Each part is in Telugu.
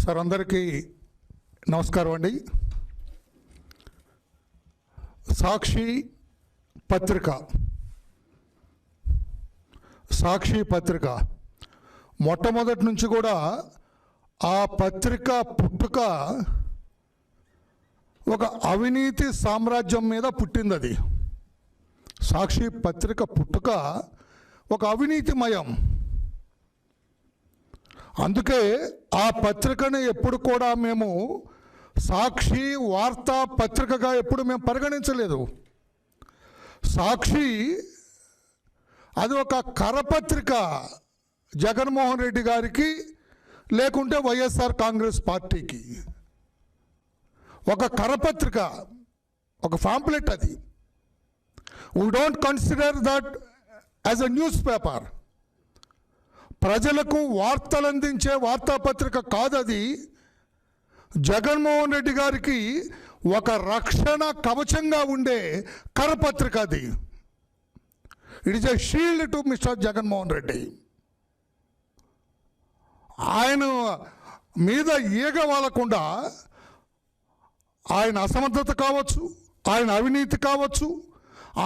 సార్ అందరికీ నమస్కారం అండి. సాక్షి పత్రిక మొట్టమొదటి నుంచి కూడా ఆ పత్రిక పుట్టుక ఒక అవినీతి సామ్రాజ్యం మీద పుట్టింది. అది సాక్షి పత్రిక పుట్టుక ఒక అవినీతిమయం. అందుకే ఆ పత్రికని ఎప్పుడు కూడా మేము సాక్షి వార్తా పత్రికగా ఎప్పుడు మేము పరిగణించలేదు. సాక్షి అది ఒక కరపత్రిక, జగన్మోహన్ రెడ్డి గారికి లేకుంటే వైఎస్ఆర్ కాంగ్రెస్ పార్టీకి ఒక కరపత్రిక, ఒక పాంప్లెట్. అది we don't consider that as a news paper. ప్రజలకు వార్తలు అందించే వార్తాపత్రిక కాదు అది. జగన్మోహన్ రెడ్డి గారికి ఒక రక్షణ కవచంగా ఉండే కరపత్రిక అది. It is a shield to mister Jaganmohan Reddy. ఆయన మీద ఈగ వాలకుండా ఆయన అసమర్థత కావచ్చు, ఆయన అవినీతి కావచ్చు,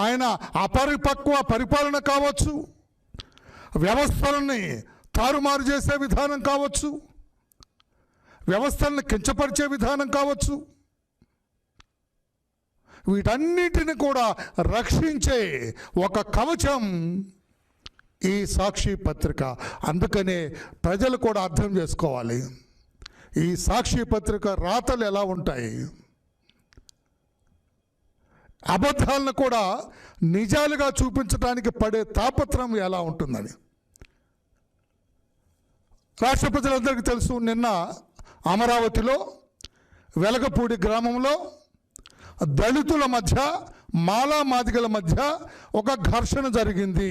ఆయన అపరిపక్వ పరిపాలన కావచ్చు, వ్యవస్థలని తారుమారు చేసే విధానం కావచ్చు, వ్యవస్థలను కించపరిచే విధానం కావచ్చు, వీటన్నిటిని కూడా రక్షించే ఒక కవచం ఈ సాక్షి పత్రిక. అందుకనే ప్రజలు కూడా అర్థం చేసుకోవాలి ఈ సాక్షి పత్రిక రాతలు ఎలా ఉంటాయి, అబద్ధాలను కూడా నిజాలుగా చూపించడానికి పడే తాపత్రం ఎలా ఉంటుందని. రాష్ట్ర ప్రజలందరికీ తెలుసు, నిన్న అమరావతిలో వెలగపూడి గ్రామంలో దళితుల మధ్య, మాలా మాదిగల మధ్య ఒక ఘర్షణ జరిగింది.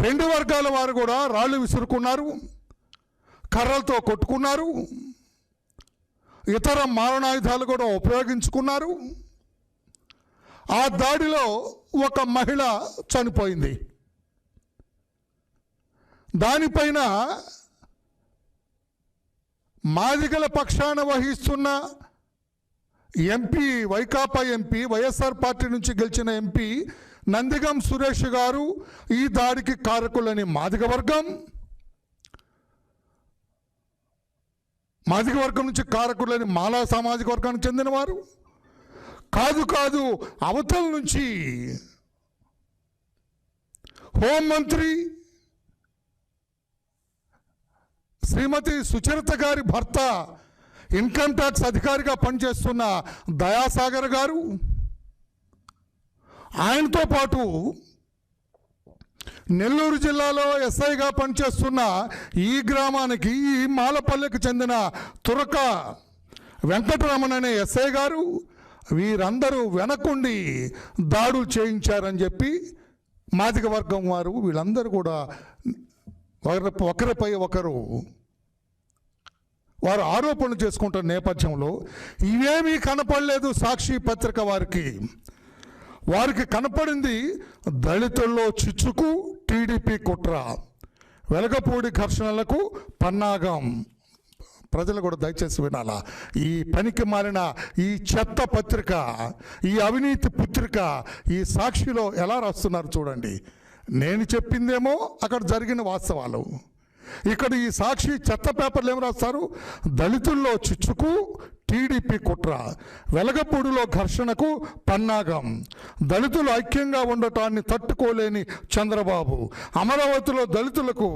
రెండు వర్గాల వారు కూడా రాళ్ళు విసురుకున్నారు, కర్రలతో కొట్టుకున్నారు, ఇతర మారణాయుధాలు కూడా ఉపయోగించుకున్నారు. ఆ దాడిలో ఒక మహిళ చనిపోయింది. దానిపైన మాదిగల పక్షాన వహిస్తున్న MP, Vaikapa MP, YSR party నుంచి గెలిచిన ఎంపీ నందిగం సురేష్ గారు ఈ దాడికి కారకులని మాదిగ వర్గం నుంచి కారకులని మాలా సామాజిక వర్గానికి చెందినవారు కాదు, అవతల నుంచి హోంమంత్రి శ్రీమతి సుచరిత గారి భర్త, ఇన్కమ్ ట్యాక్స్ అధికారిగా పనిచేస్తున్న దయాసాగర్ గారు, ఆయనతో పాటు నెల్లూరు జిల్లాలో ఎస్ఐగా పనిచేస్తున్న ఈ గ్రామానికి, ఈ మాలపల్లెకి చెందిన తురక వెంకటరమణ అనే ఎస్ఐ గారు, వీరందరూ వెనకుండి దాడులు చేయించారని చెప్పి మాదిగ వర్గం వారు వీళ్ళందరూ కూడా ఒకరిపై ఒకరు వారు ఆరోపణలు చేసుకుంటున్న నేపథ్యంలో ఇవేమీ కనపడలేదు సాక్షి పత్రిక వారికి కనపడింది దళితుల్లో చిచ్చుకు టీడీపీ కుట్ర, వెలగపూడి ఘర్షణలకు పన్నాగం. ప్రజలు కూడా దయచేసి వినాలా. ఈ పనికి మారిన ఈ చెత్త పత్రిక, ఈ అవినీతి పత్రిక ఈ సాక్షిలో ఎలా రాస్తున్నారు చూడండి. నేను చెప్పిందేమో అక్కడ జరిగిన వాస్తవాలు, ఇక్కడ ఈ సాక్షి చెత్త పేపర్లు ఏం రాస్తారు? దళితుల్లో చిచ్చుకు టీడీపీ కుట్ర, వెలగపూడిలో ఘర్షణకు పన్నాగం, దళితులు ఐక్యంగా ఉండటాన్ని తట్టుకోలేని చంద్రబాబు, అమరావతిలో దళితులకు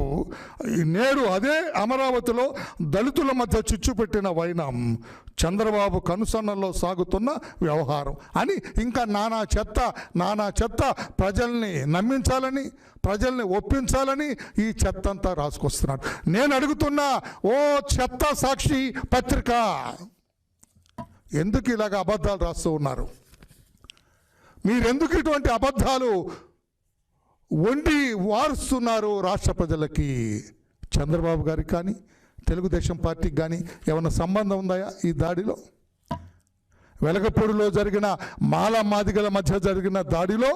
నేడు అదే అమరావతిలో దళితుల మధ్య చిచ్చు పెట్టిన వైనం, చంద్రబాబు కనుసన్నల్లో సాగుతున్న వ్యవహారం అని ఇంకా నానా చెత్త ప్రజల్ని నమ్మించాలని, ప్రజల్ని ఒప్పించాలని ఈ చెత్త అంతా రాసుకొస్తున్నాడు. నేను అడుగుతున్నా, ఓ చెత్త సాక్షి పత్రిక, ఎందుకు ఇలాగ అబద్ధాలు రాస్తూ ఉన్నారు? మీరెందుకు ఇటువంటి అబద్ధాలు వండి వారుస్తున్నారు రాష్ట్ర ప్రజలకి? చంద్రబాబు గారికి కానీ తెలుగుదేశం పార్టీకి కానీ ఏమన్నా సంబంధం ఉందా ఈ దాడిలో? వెలగపూడిలో జరిగిన మాలా మాదిగల మధ్య జరిగిన దాడిలో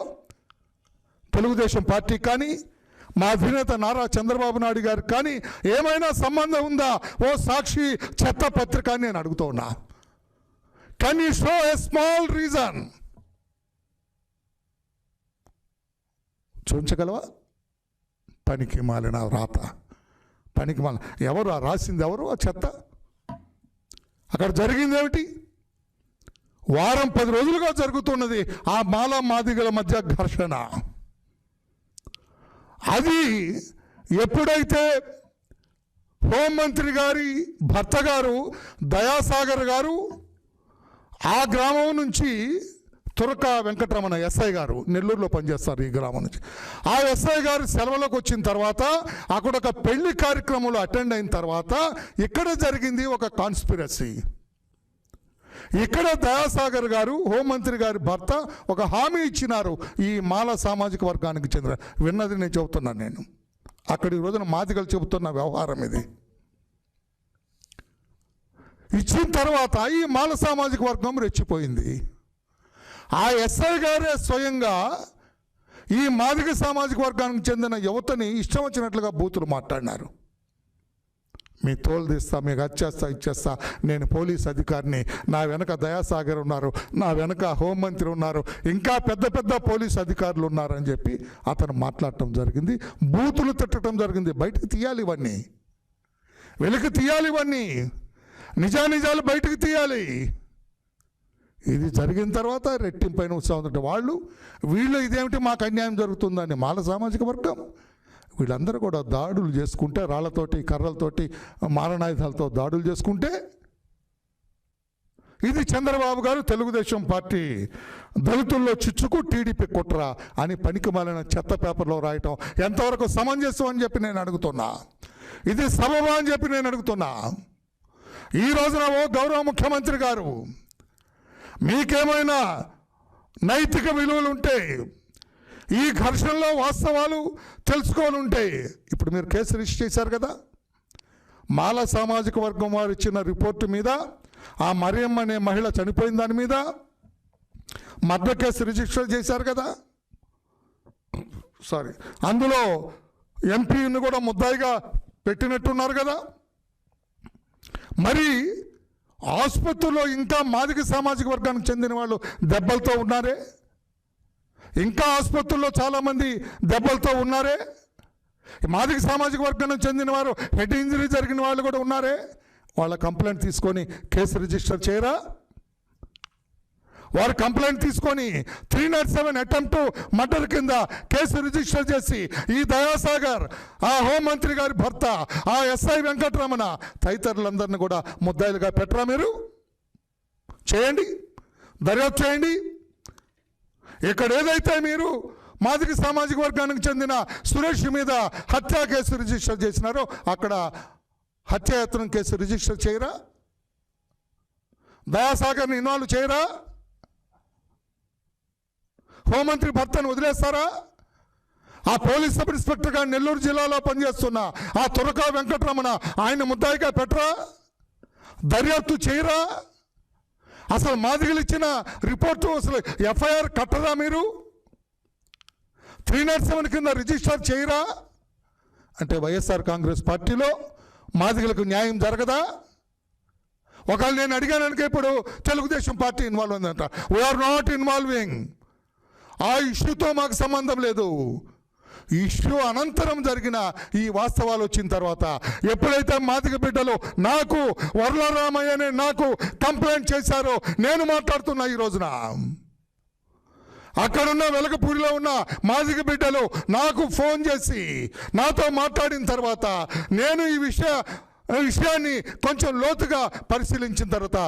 తెలుగుదేశం పార్టీకి కానీ మా అధినేత నారా చంద్రబాబు నాయుడు గారికి కానీ ఏమైనా సంబంధం ఉందా? ఓ సాక్షి చెత్త పత్రిక అని నేను అడుగుతూ ఉన్నా. Can you show a small reason? చూపించగలవా? పనికి మాలిన రాత, పనికి మాలిన. ఎవరు రాసింది? ఎవరు ఆ చెత్త? అక్కడ జరిగింది ఏమిటి? వారం 10 రోజులుగా జరుగుతున్నది ఆ మాల మాదిగల మధ్య ఘర్షణ. అది ఎప్పుడైతే హోంమంత్రి గారి భర్త గారు దయాసాగర్ గారు ఆ గ్రామం నుంచి తురక వెంకటరమణ ఎస్ఐ గారు నెల్లూరులో పనిచేస్తారు ఈ గ్రామం నుంచి, ఆ ఎస్ఐ గారు సెలవులకు వచ్చిన తర్వాత అక్కడ ఒక పెళ్లి కార్యక్రమంలో అటెండ్ అయిన తర్వాత ఇక్కడ జరిగింది ఒక కాన్స్పిరసీ. ఇక్కడ దయాసాగర్ గారు హోంమంత్రి గారి భర్త ఒక హామీ ఇచ్చినారు ఈ మాల సామాజిక వర్గానికి చెందిన. విన్నది నేను చెబుతున్నాను. నేను అక్కడ ఈ రోజున మాదిగలు చెబుతున్న వ్యవహారం ఇది. ఇచ్చిన తర్వాత ఈ మాల సామాజిక వర్గం రెచ్చిపోయింది. ఆ ఎస్ఐ గారే స్వయంగా ఈ మాదిగ సామాజిక వర్గానికి చెందిన యువతని ఇష్టం వచ్చినట్లుగా బూతులు మాట్లాడినారు. మీ తోలు తీస్తా, మీకు వచ్చేస్తా, ఇచ్చేస్తా, నేను పోలీస్ అధికారిని, నా వెనక దయాసాగర్ ఉన్నారు, నా వెనక హోంమంత్రి ఉన్నారు, ఇంకా పెద్ద పెద్ద పోలీస్ అధికారులు ఉన్నారని చెప్పి అతను మాట్లాడటం జరిగింది. బూతులు తిట్టడం జరిగింది. బయటకు తీయాలి ఇవన్నీ, వెలికి తీయాలి ఇవన్నీ, నిజానిజాలు బయటకు తీయాలి. ఇది జరిగిన తర్వాత రెట్టింపైన ఉత్సాహం ఉంటే వీళ్ళు ఇదేమిటి మాకు అన్యాయం జరుగుతుందని మాల సామాజిక వర్గం వీళ్ళందరూ కూడా దాడులు చేసుకుంటే, రాళ్లతోటి కర్రలతోటి మారణాయుధాలతో దాడులు చేసుకుంటే, ఇది చంద్రబాబు గారు తెలుగుదేశం పార్టీ దళితుల్లో చిచ్చుకు టీడీపీ కుట్ర అని పనికిమాలిన చెత్త పేపర్లో రాయటం ఎంతవరకు సమంజసం అని చెప్పి నేను అడుగుతున్నా. ఇది సబబా అని చెప్పి నేను అడుగుతున్నా. ఈ రోజున ఓ గౌరవ ముఖ్యమంత్రి గారు, మీకేమైనా నైతిక విలువలు ఉంటే, ఈ ఘర్షణలో వాస్తవాలు తెలుసుకొని ఉంటే, ఇప్పుడు మీరు కేసు రిజిస్టర్ చేశారు కదా, మాల సామాజిక వర్గం వారు ఇచ్చిన రిపోర్టు మీద, ఆ మరియమ్మ అనే మహిళ చనిపోయిన దాని మీద మర్డర్ కేసు రిజిస్టర్ చేశారు కదా, అందులో ఎంపీని కూడా ముద్దాయిగా పెట్టినట్టున్నారు కదా. మరి ఆసుపత్రిలో ఇంకా మాదిగ సామాజిక వర్గానికి చెందిన వాళ్ళు దెబ్బలతో ఉన్నారే, ఇంకా ఆసుపత్రుల్లో చాలామంది దెబ్బలతో ఉన్నారే. మాదిగ సామాజిక వర్గానికి చెందిన వారు హెడ్ ఇంజరీ జరిగిన వాళ్ళు కూడా ఉన్నారే. వాళ్ళ కంప్లైంట్ తీసుకొని కేసు రిజిస్టర్ చేయరా? వారు కంప్లైంట్ తీసుకొని 307 అటెంప్ట్ మర్డర్ కింద కేసు రిజిస్టర్ చేసి ఈ దయాసాగర్, ఆ హోంమంత్రి గారి భర్త, ఆ ఎస్ఐ వెంకటరమణ తదితరులందరినీ కూడా ముద్దాయిలుగా పెట్టరా? మీరు చేయండి, దర్యాప్తు చేయండి. ఇక్కడ ఏదైతే మీరు మాదిగ సామాజిక వర్గానికి చెందిన సురేష్ మీద హత్యా కేసు రిజిస్టర్ చేసినారో అక్కడ హత్యాయత్నం కేసు రిజిస్టర్ చేయరా? దయాసాగర్ని ఇన్వాల్వ్ చేయరా? హోంమంత్రి భర్తను వదిలేస్తారా? ఆ పోలీస్ సబ్ ఇన్స్పెక్టర్ గారు నెల్లూరు జిల్లాలో పనిచేస్తున్న ఆ తురక వెంకటరమణ ఆయన ముద్దాయిగా పెట్టరా? దర్యాప్తు చేయరా? అసలు మాదిగలు ఇచ్చిన రిపోర్టు అసలు ఎఫ్ఐఆర్ కట్టరా? మీరు 307 కింద రిజిస్టర్ చేయరా? అంటే వైఎస్ఆర్ కాంగ్రెస్ పార్టీలో మాదిగలకు న్యాయం జరగదా? ఒకవేళ నేను అడిగాననుక ఇప్పుడు తెలుగుదేశం పార్టీ ఇన్వాల్వ్ అయిందంట. We are not involving. ఆ ఇష్యూతో మాకు సంబంధం లేదు. ఇష్యూ అనంతరం జరిగిన ఈ వాస్తవాలు వచ్చిన తర్వాత ఎప్పుడైతే మాదిగ బిడ్డలు నాకు వరలరామయ్య అనే నాకు కంప్లైంట్ చేశారో నేను మాట్లాడుతున్నా. ఈ రోజున అక్కడున్న వెలగపూడిలో ఉన్న మాదిగ బిడ్డలు నాకు ఫోన్ చేసి నాతో మాట్లాడిన తర్వాత నేను ఈ విషయాన్ని కొంచెం లోతుగా పరిశీలించిన తర్వాత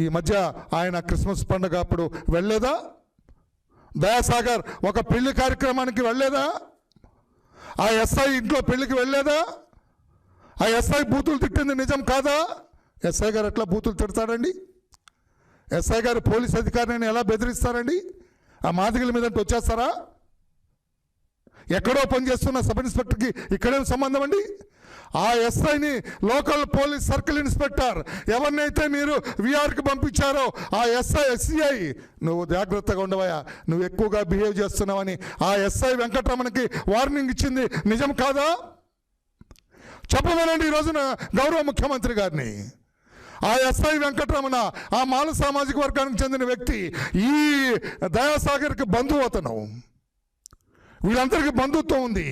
ఈ మధ్య ఆయన క్రిస్మస్ పండుగ అప్పుడు వెళ్ళలేదా? దయాసాగర్ ఒక పెళ్లి కార్యక్రమానికి వెళ్ళలేదా? ఆ ఎస్ఐ ఇంట్లో పెళ్లికి వెళ్ళలేదా? ఆ ఎస్ఐ బూతులు తిట్టింది నిజం కాదా? ఎస్ఐ గారు ఎట్లా బూతులు తిడతాడండి? ఎస్ఐ గారు పోలీస్ అధికారిని ఎలా బెదిరిస్తారండి? ఆ మాదిగల మీద వచ్చేస్తారా? ఎక్కడో పనిచేస్తున్న సబ్ ఇన్స్పెక్టర్కి ఇక్కడేం సంబంధం అండి? ఆ ఎస్ఐని లోకల్ పోలీస్ సర్కిల్ ఇన్స్పెక్టర్ ఎవరినైతే మీరు విఆర్కి పంపించారో ఆ ఎస్ఐ నువ్వు జాగ్రత్తగా ఉండవయ్యా, నువ్వు ఎక్కువగా బిహేవ్ చేస్తున్నావని ఆ ఎస్ఐ వెంకటరమణకి వార్నింగ్ ఇచ్చింది నిజం కాదా? చెప్పమనండి ఈ రోజున గౌరవ ముఖ్యమంత్రి గారిని. ఆ ఎస్ఐ వెంకటరమణ ఆ మాల సామాజిక వర్గానికి చెందిన వ్యక్తి, ఈ దయాసాగర్కి బంధువు అతను. వీళ్ళందరికీ బంధుత్వం ఉంది.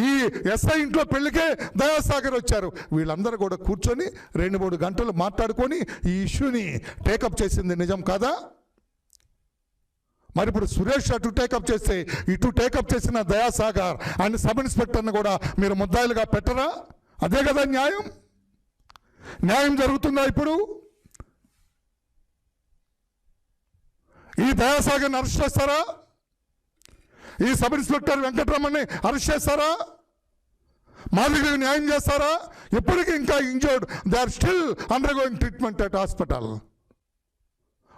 ఈ ఎస్ఐ ఇంట్లో పెళ్లికే దయాసాగర్ వచ్చారు. వీళ్ళందరూ కూడా కూర్చొని 2-3 గంటలు మాట్లాడుకొని ఈ ఇష్యూని టేకప్ చేసింది నిజం కాదా? మరి ఇప్పుడు సురేష్ అటు టేకప్ చేస్తే ఇటు టేకప్ చేసిన దయాసాగర్ ఆయన సబ్ ఇన్స్పెక్టర్ని కూడా మీరు ముద్దాయిలుగా పెట్టరా? అదే కదా న్యాయం? న్యాయం జరుగుతుందా ఇప్పుడు? ఈ దయాసాగర్ని అరెస్ట్ చేస్తారా? ఈ సబ్ ఇన్స్పెక్టర్ వెంకటరమణని అరెస్ట్ చేస్తారా? మాదిగలకు న్యాయం చేస్తారా? ఇప్పటికీ ఇంకా injured, they are still undergoing treatment at hospital.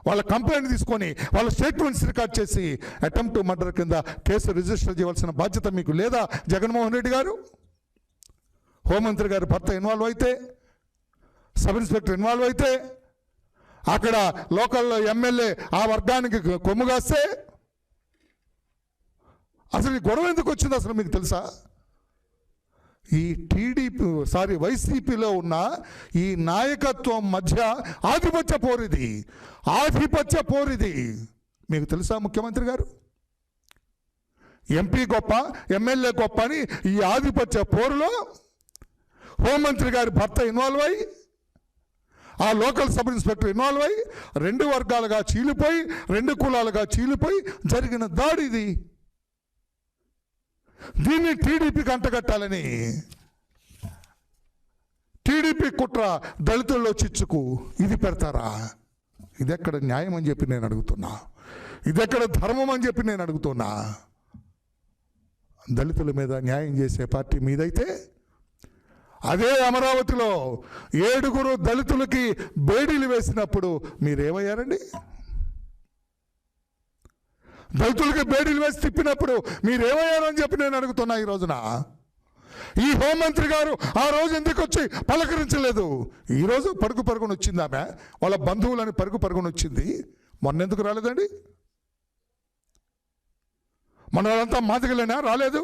వాళ్ళ కంప్లైంట్ తీసుకొని వాళ్ళ స్టేట్మెంట్స్ రికార్డ్ చేసి అటెంప్ట్ టు మర్డర్ కింద కేసు రిజిస్టర్ చేయవలసిన బాధ్యత మీకు లేదా జగన్మోహన్ రెడ్డి గారు? హోంమంత్రి గారు భర్త ఇన్వాల్వ్ అయితే, సబ్ ఇన్స్పెక్టర్ ఇన్వాల్వ్ అయితే, అక్కడ లోకల్ ఎమ్మెల్యే ఆ వర్గానికి కొమ్ముగాస్తే అసలు ఈ గొడవ ఎందుకు వచ్చింది అసలు మీకు తెలుసా? ఈ వైసీపీలో ఉన్న ఈ నాయకత్వం మధ్య ఆధిపత్య పోరిది మీకు తెలుసా ముఖ్యమంత్రి గారు? ఎంపీ గొప్ప, ఎమ్మెల్యే గొప్ప అని ఈ ఆధిపత్య పోరులో హోంమంత్రి గారి భర్త ఇన్వాల్వ్ అయ్యి, ఆ లోకల్ సబ్ ఇన్స్పెక్టర్ ఇన్వాల్వ్ అయ్యి 2 వర్గాలుగా చీలిపోయి 2 కులాలుగా చీలిపోయి జరిగిన దాడి ఇది. దీన్ని టీడీపీకి అంటగట్టాలని టీడీపీ కుట్ర, దళితుల్లో చిచ్చుకు ఇది పెడతారా? ఇదెక్కడ న్యాయం అని చెప్పి నేను అడుగుతున్నా. ఇదెక్కడ ధర్మం అని చెప్పి నేను అడుగుతున్నా. దళితుల మీద న్యాయం చేసే పార్టీ మీదైతే అదే అమరావతిలో 7 దళితులకి బేడీలు వేసినప్పుడు మీరేమయ్యారండి? దళితులకి బేడీలు వేసి తిప్పినప్పుడు మీరేమయ్యారని చెప్పి నేను అడుగుతున్నా ఈ రోజున. ఈ హోంమంత్రి గారు ఆ రోజు ఎందుకు వచ్చి పలకరించలేదు? ఈరోజు పరుగున వచ్చింది ఆమె, వాళ్ళ బంధువులని పరుగున వచ్చింది. మొన్న ఎందుకు రాలేదండి? మన వాళ్ళంతా మాదిగలేనా? రాలేదు.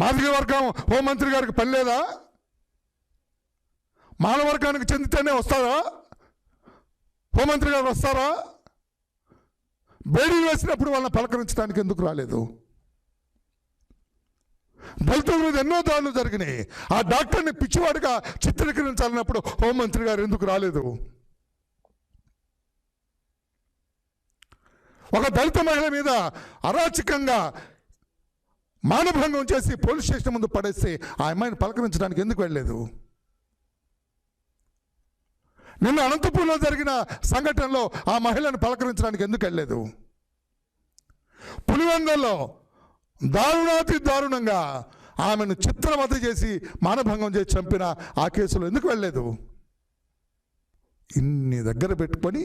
మాదిగ వర్గం హోంమంత్రి గారికి పని లేదా? మానవ వర్గానికి చెందితేనే వస్తారా? హోంమంత్రి గారు వస్తారా? బేడీ వేసినప్పుడు వాళ్ళని పలకరించడానికి ఎందుకు రాలేదు? దళితుల మీద ఎన్నో దాడులు జరిగినాయి. ఆ డాక్టర్ని పిచ్చివాడిగా చిత్రీకరించాలన్నప్పుడు హోంమంత్రి గారు ఎందుకు రాలేదు? ఒక దళిత మహిళ మీద అరాచకంగా మానభంగం చేసి పోలీస్ స్టేషన్ ముందు పడేసి ఆ అమ్మాయిని పలకరించడానికి ఎందుకు వెళ్ళలేదు? నిన్న అనంతపూర్లో జరిగిన సంఘటనలో ఆ మహిళను పలకరించడానికి ఎందుకు వెళ్ళలేదు? పులివెందుల్లో దారుణంగా ఆమెను చిత్రవధ చేసి మానభంగం చేసి చంపిన ఆ కేసులో ఎందుకు వెళ్ళలేదు? ఇన్ని దగ్గర పెట్టుకొని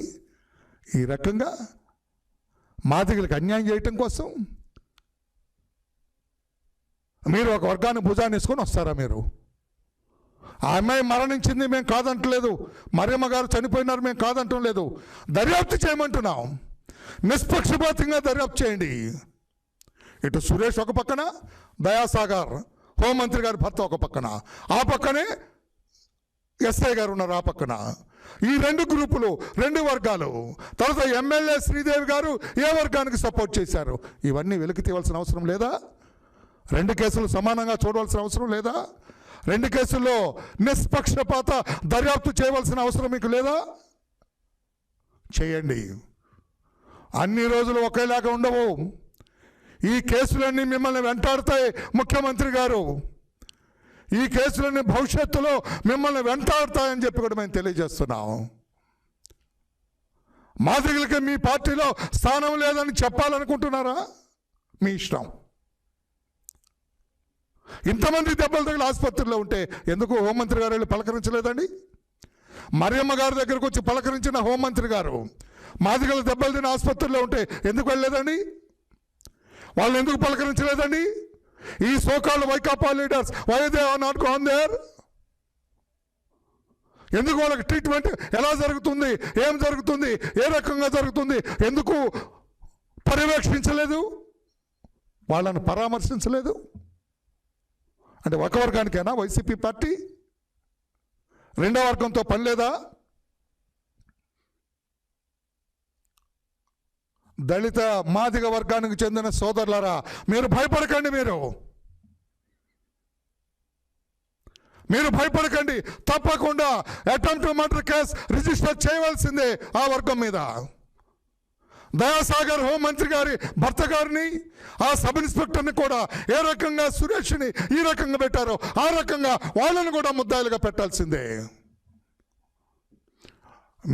ఈ రకంగా మాదిగలకు అన్యాయం చేయటం కోసం మీరు ఒక వర్గాన్ని భుజాన్ని వేసుకొని వస్తారా? మీరు ఆ అమ్మాయి మరణించింది మేము కాదంటలేదు, మరియమ్మ గారు చనిపోయినారు మేము కాదంటం లేదు. దర్యాప్తు చేయమంటున్నాం. నిష్పక్షపాతంగా దర్యాప్తు చేయండి. ఇటు సురేష్ ఒక పక్కన, దయాసాగర్ హోంమంత్రి గారి భర్త ఒక పక్కన, ఆ పక్కనే ఎస్ఐ గారు ఉన్నారు ఆ పక్కన. ఈ 2 గ్రూపులు, 2 వర్గాలు. తర్వాత ఎమ్మెల్యే శ్రీదేవి గారు ఏ వర్గానికి సపోర్ట్ చేశారు? ఇవన్నీ వెలికి తీయవలసిన అవసరం లేదా? 2 కేసులు సమానంగా చూడవలసిన అవసరం లేదా? 2 కేసుల్లో నిష్పక్షపాత దర్యాప్తు చేయవలసిన అవసరం మీకు లేదా? చేయండి. అన్ని రోజులు ఒకేలాగా ఉండవు. ఈ కేసులన్నీ మిమ్మల్ని వెంటాడుతాయి ముఖ్యమంత్రి గారు. ఈ కేసులన్నీ భవిష్యత్తులో మిమ్మల్ని వెంటాడుతాయని చెప్పి కూడా మేము తెలియజేస్తున్నాం. మాదిగలకి మీ పార్టీలో స్థానం లేదని చెప్పాలనుకుంటున్నారా? మీ ఇష్టం. ఇంతమంది దెబ్బలు తగిలి ఆసుపత్రిలో ఉంటే ఎందుకు హోంమంత్రి గారు వెళ్ళి పలకరించలేదండి? మరియమ్మ గారి దగ్గరకు వచ్చి పలకరించిన హోంమంత్రి గారు మాదిగల దెబ్బలు తిని ఆసుపత్రిలో ఉంటే ఎందుకు వెళ్ళలేదండి? వాళ్ళని ఎందుకు పలకరించలేదండి? ఈ so called Vaikapa leaders why they are not gone there? ఎందుకు వాళ్ళకి ట్రీట్మెంట్ ఎలా జరుగుతుంది, ఏం జరుగుతుంది, ఏ రకంగా జరుగుతుంది, ఎందుకు పర్యవేక్షించలేదు, వాళ్ళని పరామర్శించలేదు? అంటే ఒక వర్గానికైనా వైసీపీ పార్టీ, రెండో వర్గంతో పని లేదా? దళిత మాదిగ వర్గానికి చెందిన సోదరులారా, మీరు భయపడకండి, మీరు భయపడకండి. తప్పకుండా అటెంప్ట్ మర్డర్ కేసు రిజిస్టర్ చేయవలసిందే ఆ వర్గం మీద. దయాసాగర్ హోంమంత్రి గారి భర్త గారిని, ఆ సబ్ ఇన్స్పెక్టర్ని కూడా ఏ రకంగా సురేష్ని ఈ రకంగా పెట్టారో ఆ రకంగా వాళ్ళని కూడా ముద్దాయిలుగా పెట్టాల్సిందే.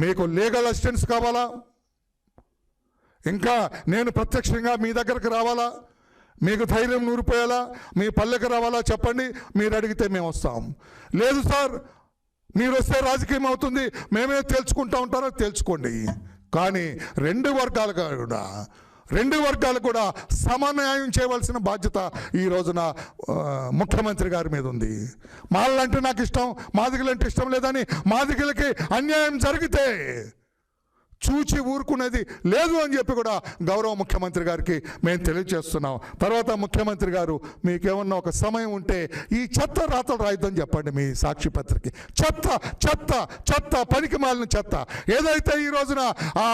మీకు లీగల్ అసిస్టెన్స్ కావాలా? ఇంకా నేను ప్రత్యక్షంగా మీ దగ్గరకు రావాలా? మీకు ధైర్యం నూరిపోయేలా మీ పల్లెకి రావాలా? చెప్పండి. మీరు అడిగితే మేము వస్తాం. లేదు సార్, మీరు వస్తే రాజకీయం అవుతుంది, మేమే తేల్చుకుంటా ఉంటారో తేల్చుకోండి. కానీ రెండు వర్గాలు కూడా సమన్యాయం చేయవలసిన బాధ్యత ఈ రోజున ముఖ్యమంత్రి గారి మీద ఉంది. మాలంటే నాకు ఇష్టం, మాదిగలంటే ఇష్టం లేదని మాదిగలకి అన్యాయం జరిగితే చూచి ఊరుకునేది లేదు అని చెప్పి కూడా గౌరవ ముఖ్యమంత్రి గారికి మేము తెలియజేస్తున్నాం. తర్వాత ముఖ్యమంత్రి గారు, మీకేమన్నా ఒక సమయం ఉంటే ఈ చెత్త రాతలు రాయిద్దని చెప్పండి మీ సాక్షి పత్రిక. చెత్త చెత్త చెత్త, పనికి మాలిన చెత్త ఏదైతే ఈ రోజున ఆ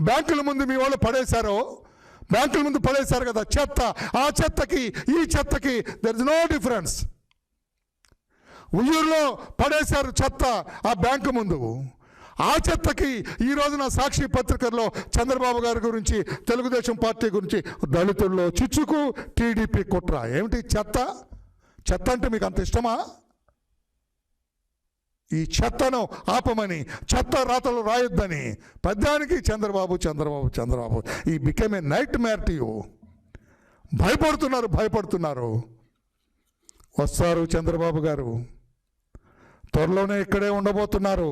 బ్యాంకుల ముందు మీ వాళ్ళు పడేశారో, బ్యాంకుల ముందు పడేశారు కదా చెత్త, ఆ చెత్తకి ఈ చెత్తకి దర్ ఇస్ నో డిఫరెన్స్. ఉయ్యూరులో పడేశారు చెత్త ఆ బ్యాంకు ముందు, ఆ చెత్తకి ఈ రోజున సాక్షి పత్రికల్లో చంద్రబాబు గారి గురించి, తెలుగుదేశం పార్టీ గురించి, దళితుల్లో చిచ్చుకు, టీడీపీ కుట్ర. ఏమిటి చెత్త? చెత్త అంటే మీకు అంత ఇష్టమా? ఈ చెత్తను ఆపమని, చెత్త రాతలు రాయొద్దని పద్యానికి Chandrababu he became a nightmare to you. భయపడుతున్నారు. వస్తారు చంద్రబాబు గారు, త్వరలోనే ఇక్కడే ఉండబోతున్నారు.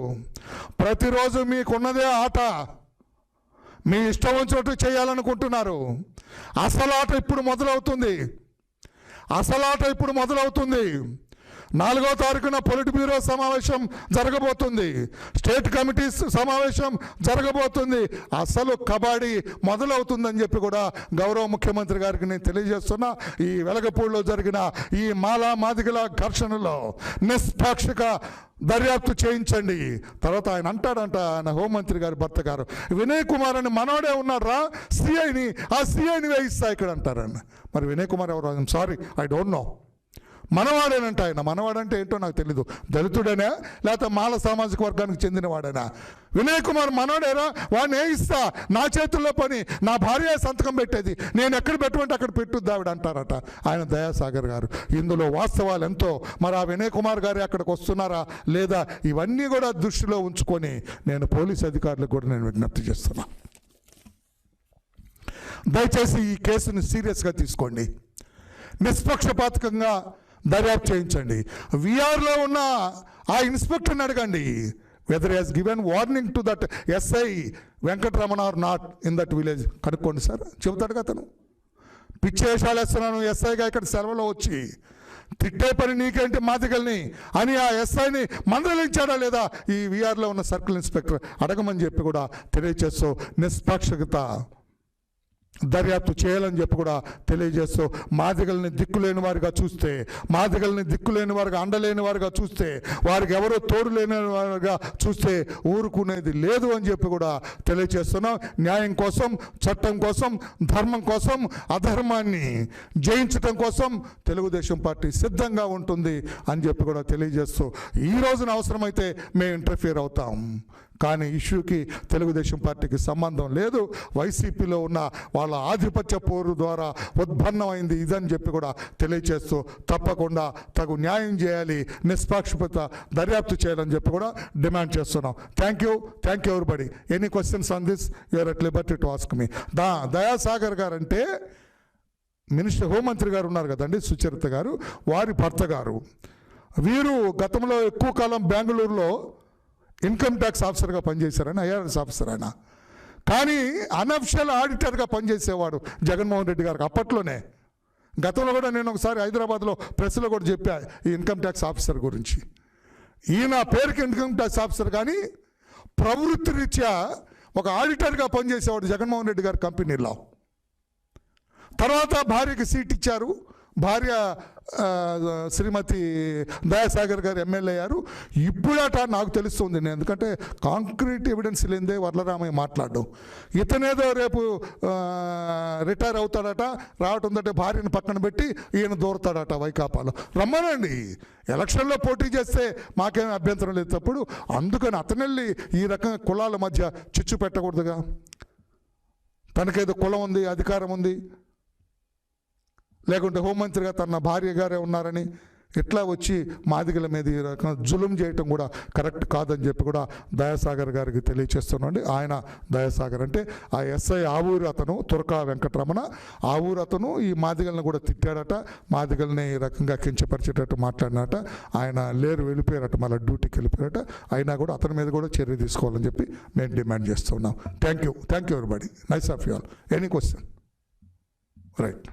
ప్రతిరోజు మీకున్నదే ఆట, మీ ఇష్టం వచ్చినట్టు చేయాలనుకుంటున్నారు. అసలు ఆట ఇప్పుడు మొదలవుతుంది. 4వ తారీఖున పొలిట్ బ్యూరో సమావేశం జరగబోతుంది, స్టేట్ కమిటీస్ సమావేశం జరగబోతుంది. అసలు కబడ్డీ మొదలవుతుందని చెప్పి కూడా గౌరవ ముఖ్యమంత్రి గారికి నేను తెలియజేస్తున్నా. ఈ వెలగపూడిలో జరిగిన ఈ మాదిగల ఘర్షణలో నిష్పాక్షిక దర్యాప్తు చేయించండి. తర్వాత ఆయన అంటాడంట, ఆయన హోంమంత్రి గారి భర్త గారు, వినయ్ కుమార్ అని మనోడే ఉన్నారా సిఐని, ఆ సిఐని వేయిస్తా ఇక్కడ అంటారన్న. మరి వినయ్ కుమార్ ఎవరు? Sorry, I don't know. మనవాడేనంట ఆయన. మనవాడంటే ఏంటో నాకు తెలీదు. దళితుడేనా లేకపోతే మాల సామాజిక వర్గానికి చెందినవాడేనా? వినయ్ కుమార్ మనోడేరా? వాడిని వేయిస్తా, నా చేతుల్లో పని, నా భార్య సంతకం పెట్టేది, నేను ఎక్కడ పెట్టమంటే అక్కడ పెట్టుద్ది ఆవిడ అంటారట ఆయన దయాసాగర్ గారు. ఇందులో వాస్తవాలు ఎంతో. మరి ఆ వినయ్ కుమార్ గారు అక్కడికి వస్తున్నారా లేదా, ఇవన్నీ కూడా దృష్టిలో ఉంచుకొని నేను పోలీస్ అధికారులకు కూడా నేను విజ్ఞప్తి చేస్తున్నా. దయచేసి ఈ కేసుని సీరియస్గా తీసుకోండి, నిష్పక్షపాతకంగా దర్యాప్తు చేయించండి. విఆర్లో ఉన్న ఆ ఇన్స్పెక్టర్ని అడగండి, whether he's given warning to that SI Venkataramana are not in that village. కనుక్కోండి సార్, చెబుతాడు కదా అతను. పిచ్చి వేషాలు వేస్తున్నాను ఎస్ఐగా ఇక్కడ సెలవులో వచ్చి, తిట్టే పని నీకేంటి మాదిగల్ని అని ఆ ఎస్ఐని మందలించాడా లేదా ఈ విఆర్లో ఉన్న సర్కిల్ ఇన్స్పెక్టర్? అడగమని చెప్పి కూడా తెలియజేస్తూ నిష్పాక్షికత దర్యాప్తు చేయాలని చెప్పి కూడా తెలియజేస్తూ, మాదిగల్ని దిక్కులేని వారిగా చూస్తే, మాదిగల్ని దిక్కులేని వారిగా, అండలేని వారిగా చూస్తే, వారికి ఎవరో తోడు లేని వారిగా చూస్తే ఊరుకునేది లేదు అని చెప్పి కూడా తెలియజేస్తున్నాం. న్యాయం కోసం, చట్టం కోసం, ధర్మం కోసం, అధర్మాన్ని జయించడం కోసం తెలుగుదేశం పార్టీ సిద్ధంగా ఉంటుంది అని చెప్పి కూడా తెలియజేస్తూ, ఈ రోజున అవసరమైతే మేము ఇంటర్ఫియర్ అవుతాం, కానీ ఇష్యూకి తెలుగుదేశం పార్టీకి సంబంధం లేదు. వైసీపీలో ఉన్న వాళ్ళ ఆధిపత్య పోరు ద్వారా ఉద్భన్నమైంది ఇదని చెప్పి కూడా తెలియజేస్తూ, తప్పకుండా తగు న్యాయం చేయాలి, నిష్పాక్షపాత దర్యాప్తు చేయాలని చెప్పి కూడా డిమాండ్ చేస్తున్నాం. Thank you everybody. Any questions on this you are at liberty to ask me. Dayasagar garu అంటే మినిస్టర్ హోంమంత్రి గారు ఉన్నారు కదండి, సుచరిత గారు, వారి భర్త గారు. వీరు గతంలో ఎక్కువ కాలం బెంగళూరులో ఇన్కమ్ ట్యాక్స్ ఆఫీసర్గా పనిచేశారని, ఐఆర్ఎస్ ఆఫీసర్ ఆయన. కానీ అనఫిషియల్ ఆడిటర్గా పనిచేసేవాడు జగన్మోహన్ రెడ్డి గారికి అప్పట్లోనే. గతంలో కూడా నేను ఒకసారి హైదరాబాద్లో ప్రెస్లో కూడా చెప్పా ఈ ఇన్కమ్ ట్యాక్స్ ఆఫీసర్ గురించి. ఈయన పేరుకి ఇన్కమ్ ట్యాక్స్ ఆఫీసర్ కానీ ప్రవృత్తి రీత్యా ఒక ఆడిటర్గా పనిచేసేవాడు జగన్మోహన్ రెడ్డి గారి కంపెనీలో. తర్వాత భార్యకి సీట్ ఇచ్చారు. భార్య శ్రీమతి దయాసాగర్ గారు ఎమ్మెల్యే అయ్యారు. ఇప్పుడట నాకు తెలుస్తుంది, నేను ఎందుకంటే కాంక్రీట్ ఎవిడెన్స్ లేదే వరలరామయ్య మాట్లాడడం. ఇతనేదో రేపు రిటైర్ అవుతాడట, రావటందంటే భార్యను పక్కన పెట్టి ఈయన దూరతాడట వైకాపాలో. రమ్మనండి, ఎలక్షన్లో పోటీ చేస్తే మాకేమీ అభ్యంతరం లేదు. తప్పుడు అందుకని అతనెళ్ళి ఈ రకంగా కులాల మధ్య చిచ్చు పెట్టకూడదుగా. తనకేదో కులం ఉంది, అధికారం ఉంది, లేకుంటే హోంమంత్రిగా తన భార్య గారే ఉన్నారని ఇట్లా వచ్చి మాదిగల మీద ఈ రకంగా జులుం చేయటం కూడా కరెక్ట్ కాదని చెప్పి కూడా దయాసాగర్ గారికి తెలియచేస్తున్నాండి. ఆయన దయాసాగర్ అంటే ఆ ఎస్ఐ ఆ ఊరు అతను తురకా వెంకటరమణ, ఆ ఊరు అతను ఈ మాదిగలను కూడా తిట్టాడట, మాదిగల్ని ఈ రకంగా కించపరిచేటట్టు మాట్లాడినట. ఆయన లేరు, వెళ్ళిపోయారట, మళ్ళీ డ్యూటీకి వెళ్ళిపోయారట. అయినా కూడా అతని మీద కూడా చర్య తీసుకోవాలని చెప్పి మేము డిమాండ్ చేస్తున్నాం. Thank you everybody. Nice of you all. Any question? Right.